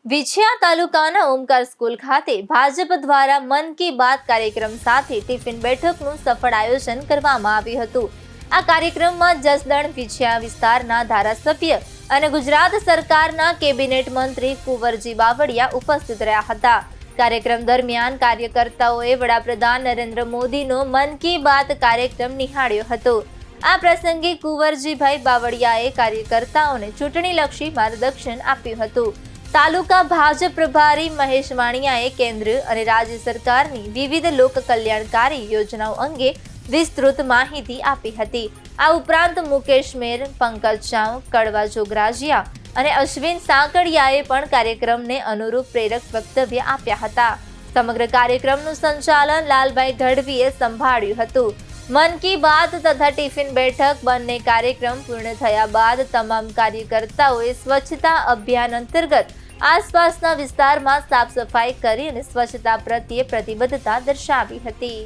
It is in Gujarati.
વિછિયા તાલુકાના ઓમકાર સ્કૂલ ખાતે ભાજપ દ્વારા મન કી બાત કાર્યક્રમ સાથે ટિફિન બેઠકનું સફળ આયોજન કરવામાં આવ્યું હતું। આ કાર્યક્રમમાં જસદણ વિછિયા વિસ્તારના ધારાસભ્ય અને ગુજરાત સરકારના કેબિનેટ મંત્રી કુંવરજી બાવળિયા ઉપસ્થિત રહ્યા હતા। કાર્યક્રમ દરમિયાન કાર્યકર્તાઓએ વડાપ્રધાન નરેન્દ્ર મોદીનો મન કી બાત કાર્યક્રમ નિહાળ્યો હતો। આ પ્રસંગે કુંવરજીભાઈ બાવળિયાએ કાર્યકર્તાઓને ચૂંટણીલક્ષી માર્ગદર્શન આપ્યું હતું। તાલુકા ભાજપ પ્રભારી મહેશ વાણિયાએ કેન્દ્ર અને રાજ્ય સરકારની વિવિધ લોક કલ્યાણકારી યોજનાઓ અંગે વિસ્તૃત માહિતી આપી હતી। આ ઉપરાંત મુકેશ મેર, પંકજ ચાવ, કડવા જોગરાજીયા અને અશ્વિન સાંકળિયાએ પણ કાર્યક્રમને અનુરૂપ પ્રેરક વક્તવ્ય આપ્યા હતા। સમગ્ર કાર્યક્રમનું સંચાલન લાલભાઈ ગઢવીએ સંભાળ્યું હતું। મન કી બાત તથા ટિફિન બેઠક બંને કાર્યક્રમ પૂર્ણ થયા બાદ તમામ કાર્યકર્તાઓએ સ્વચ્છતા અભિયાન અંતર્ગત આસપાસના વિસ્તારમાં સાફ સફાઈ કરી અને સ્વચ્છતા પ્રત્યે પ્રતિબદ્ધતા દર્શાવી હતી।